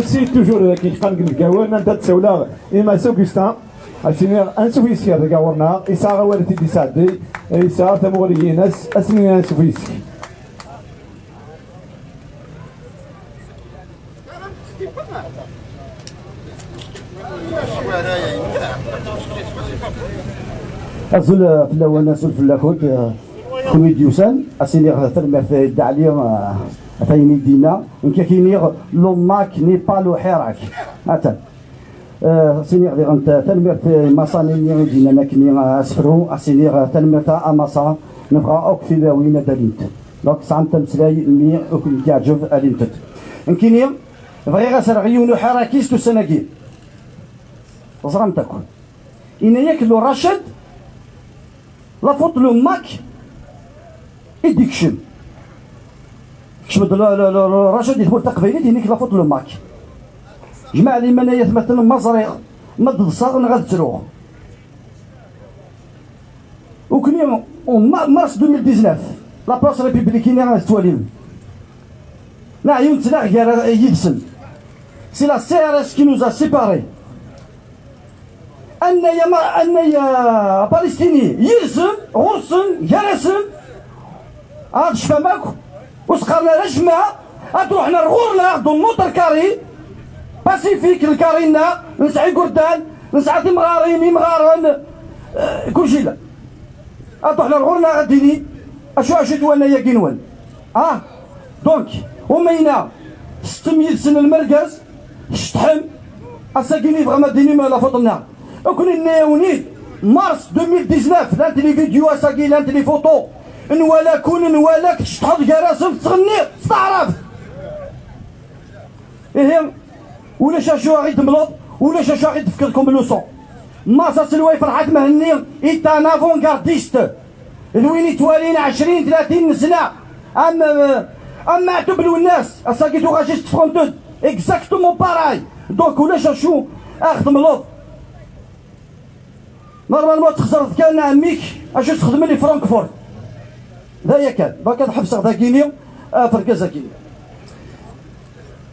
C'est toujours qui kan gawon anta tsawla ima Augustin asini ansufiski hada gawarna isa warti disadi isa tamugriyinas asini ansufiski أصل في الأول نسول في الأخوت خوي ديوسان أسيني غثر مرثي دعلي أثيني دينا إنك كيني لوماك نيبالو حراك أتن أسيني غير أنت تنمرت مصاني دينا نكني أسفرو أسيني تنمرت أماسا نبغى أكفي وين دليت دونك سانت مسلاي مي أكل كاجوف ألينتت إنكيني بغي غسر غيونو حراكيس تو سناكي وصرام تكون إن ياكلو رشد لا فوت لو ماك إديكشن كشبد رشد يثبت تقبيلي دينيك لا فوت لو ماك جماعة لي من يثبت المزريق مد صاغ غاد تروح وكني مارس 2019 لا بلاص ريبوبليكيين غاد تواليم نعيون تلاغ يدسن سي لا سي ار اس كي نوزا سيباري أن يا بالستيني يرسم غرسم يرسم هاد شفامك وسقرنا رجمة تروحنا رغورنا دو موتر كاري باسيفيك الكارينا نسعي قردان نسعي تمغارين مغارن كلشي لا تروحنا رغورنا غديني اشو توانا يا كينوان دونك ومينا 600 سنة المركز شتحم اساكيني بغا ما ديني ما لا فوطنا وكون ناونيت مارس 2019 لانت لي فيديو اساكي لانت لي فوتو نوالا كون نوالاك تحط كراسم تغني تستعرف إيه ولا شاشو غي تملط ولا شاشو غي تفكركم بلوصون ماسا سلواي فرحات مهني إيتا نافون كارديست الوين توالينا 20 30 سنة أما تبلو الناس اساكيتو غاشيش تفرونتود اكزاكتومون باراي دونك ولا شاشو اخدم ملط نورمالمون تخسر كان عميك اش تخدم لي فرانكفورت ذايا كان باكا تحبس غدا كيني فركازا كيني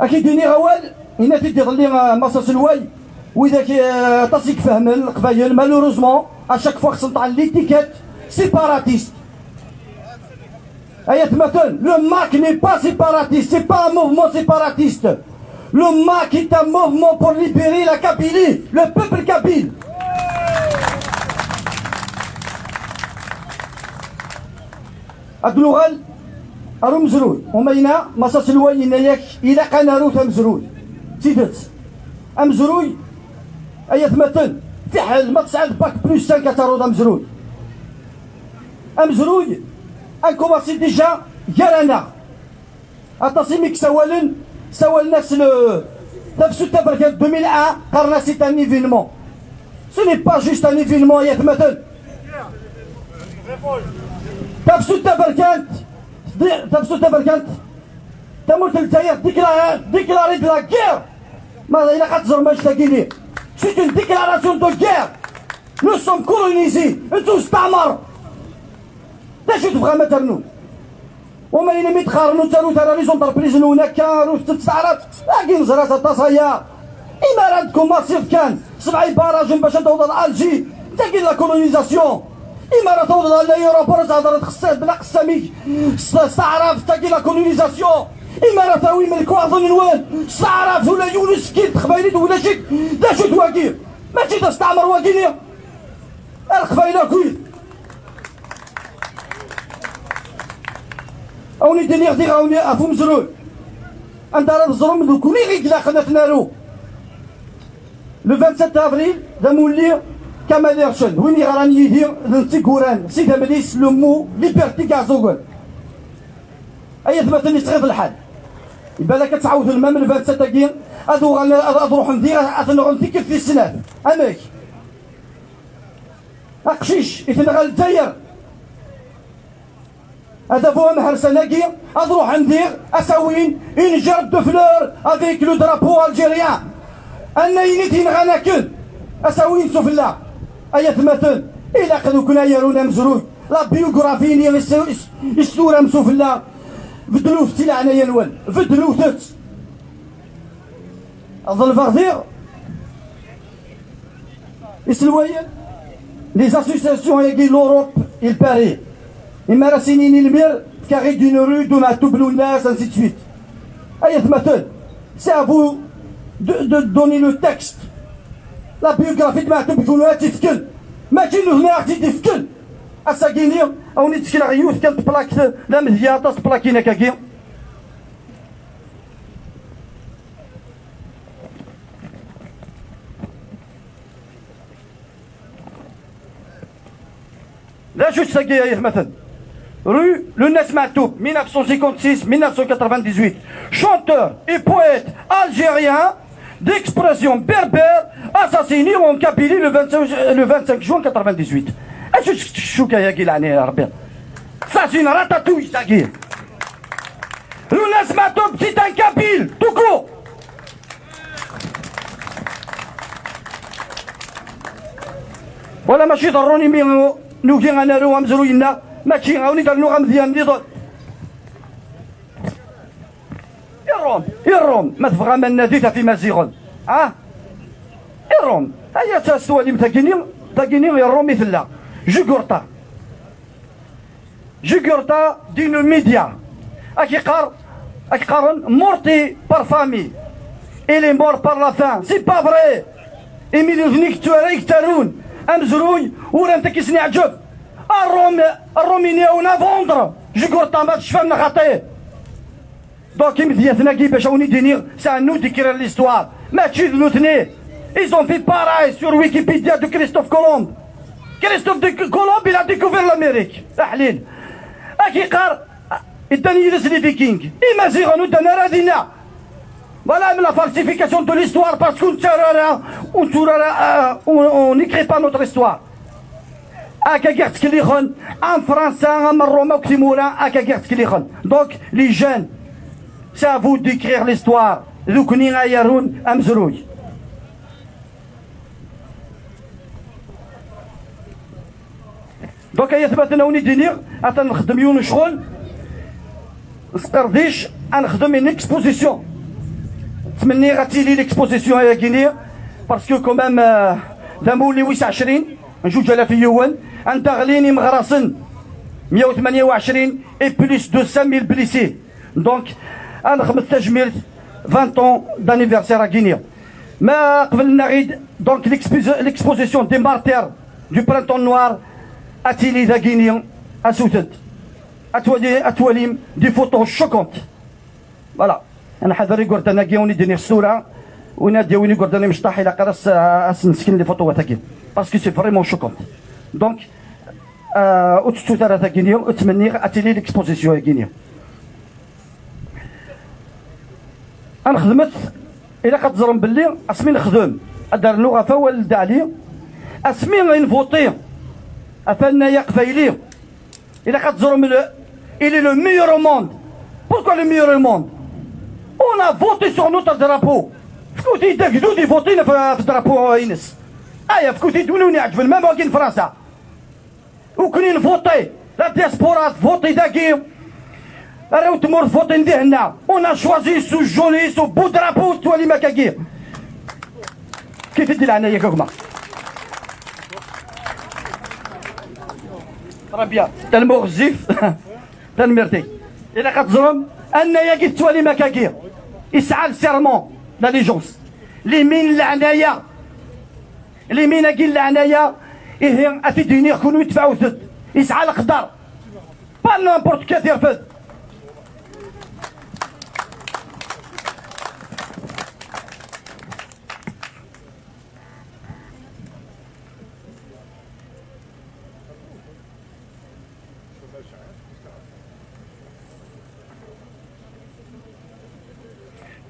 اكيد ديني غوال هنا تدي ظلي مصاص الواي واذا تصيك فهم القبايل مالوروزمون اشاك فوا خصنا نطلع ليتيكيت سيباراتيست ايات مثلا لو ماك ني با سيباراتيست سي با ان موفمون سيباراتيست لو ماك est un mouvement pour libérer la Kabylie le peuple kabyle أدلوغال أرو مزرود ومينا مصاص الواينا ياك إلا قنارو مزرود تيدت أمزروي أيات مثل في حال ما تسعد باك بلوس 5 كتارو مزرود أمزروي أنكوماسي ديجا كارانا أتصيميك سوالن ناس تفسو تبرك 2001 قرنا سيت ان ايفينمون سو ني با جوست ان ايفينمون أيات مثل تفسو تبركانت تموت الجزائر ديكلاري دو لا غير ماذا إلا خاطر ما تلاقيني سيت اون ديكلاراسيون دو غير نو سوم كولونيزي انتو استعمر داش تبغى ما ترنو وما إلا مي تقارنو تارو ليزون انتربريز هناك كانوا تستعرض لكن زرات التصايا إماراتكم مصيف كان 7 باراج باش توصل لألجي تاكين لا كولونيزاسيون إمارات توصل لأيروبور تهضر تخصص بلا قساميك استعرف تاكين لا كولونيزاسيون إمارات وي ملكو أظن نوال استعرف ولا يونس كيت قبايليت ولا شيك داشو تواكير ماشي تستعمر واكيني القبايلة كويت أوني دنيا غدي غاوني أفو مزرول أنت راه الظلم دو كوني غير كلا تنالو لو 27 أفريل دا مولي كمال يرشد وين غراني يدير نتيكوران سيدا مليس لومو ليبرتي كازوغل أي ثمثني تغيظ الحال يبان لك تعاود الماء من 27 كين أدو روح ندير أثنو نتيكل في السنات أماك أقشيش إثنغال الجزائر هذا فوق محرسناكي أروح ندير أساوين إن جرب دو فلور افيك لو درابو الجيريان أنا ينيتين غناكل أساوين سفلا أيا مثل إلا قدو كنا يرونا مزروي لا بيوغرافيني السورة مسفلا فدلو فتيلا عنايا الوال فدلو تت أظل فغدير يسلوين les associations يجي l'Europe il Paris إما راسينين المير carré d'une rue de ma Toublounas ainsi de suite أية مثل c'est à vous de donner le texte la biographie de ma Toublounas تفكل ماشي هنا تفكل أساكيني أو نتكل غيوث كانت بلاك لا مذياطة بلاكينا كاكي لا شو تساقي مثلا rue Le Nes Matoub 1956-1998 chanteur et poète algérien d'expression berbère assassiné en Kabylie le 25 juin 98. شو كاياكي لعني يا ربي ça c'est une ratatouille ça qui Le Nes Matoub c'est un Kabyle tout court. ولا ماشي ضروني مين نوكي انا رو مزروينا ماشي عاوني دار لغه مزيان نضل يروم ما تبغى من ناديتها في مزيغون يروم هيا تسوالي تاكيني يروم مثلا جوغورتا دين ميديا اكي قارن مورتي بار فامي إلي مور بار لا فان سي با فري إيميليو فنيك تواريك تارون امزروي ورا انت كيسني عجب الرومينيا فوندر جوغورتا ما تشفى خاطيه دونك مدياتنا كي باش اوني دينير سا نو ديكرير ليستوار ماشي ذنوتني ils ont fait pareil sur Wikipédia de Christophe Colomb. Christophe Colomb il a découvert l'Amérique تحليل اكي قار اداني يدرس لي فيكينغ imagine nous دانا رادينا voilà la falsification de l'histoire parce qu'on n'écrit pas notre histoire. En français, donc les jeunes, c'est à vous d'écrire l'histoire. Donc يثبت أنه ندير حتى نخدم يون شغل نسترديش نخدم une exposition. تمني غتيلي ليكسبوزيسيون يا كينيا باسكو كومام ذا مولي 29 2000 يوان انت غليني مغرسن 128 اي بليس 200000 بليسي دونك انا خمس تجميل 20 ans d'anniversaire à Guinée. ما قبل نعيد دونك l'exposition des martyrs du printemps noir اتيلي ذا غينيا اسوتت اتوليم دي فوتو شوكونت فوالا انا حذري قلت انا كيوني ديني الصوره ونادي ويني قلت انا مش طاحي لقرص نسكن لي فوتو تاكي باسكو سي فريمون شوكونت دونك اوتسو ثلاثه كينيا اتمنى اتيلي ليكسبوزيسيون كينيا انا خدمت الى كتزرم باللي اسمي نخدم دار اللغه فوال دالي اسمي غنفوتي افلنا يا قفايلي الى كتزرم الى لو ميور موند بوركو لو ميور موند On a voté sur notre drapeau. فكوتي داكدودي فوتينا في الدرابو ينس. فكوتي دونوني عجبن ميم واكين فرنسا. وكني نفوتي لا ديسبورا فوتي داكي. راهو تمر فوتي نديه هنا. On a choisi sous joli sous beau drapeau تولي مكاكي. كيف دير عنايا كوكما. ربيا تالمغزيف تالمرتي. إلا كتزرم أن يجي توالي مكاكي. يسعى السيرمون لاليجونس لي مين العناية لي مين اكي العناية إيه أتديني يكونوا يدفعوا ثد يسعى القدر با نامبورت كثير فد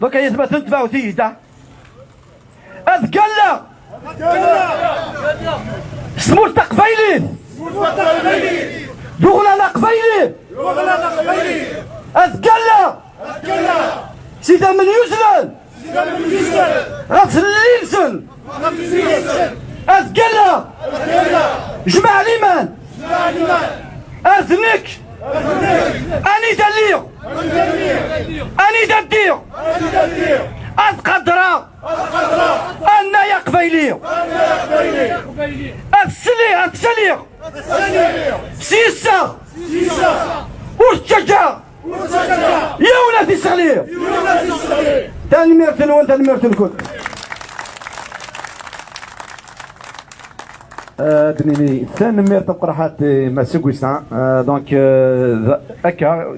دوكا يثبت انتباهو تيجي اذكلا سمول تقبيلي دوغنا لقبيلي اذكلا سيدا من يوزلان غسل ليلسن اذكلا جمع ليمان اذنك اني دلير اني ددير أذقدرا قبايلي السليغ سيسا والشجاع يا ولادي الصغير تاني ميرتن وانت الميرتن كل دنيني ثاني ميرتن قرحات ما سوقيسنا دونك هكا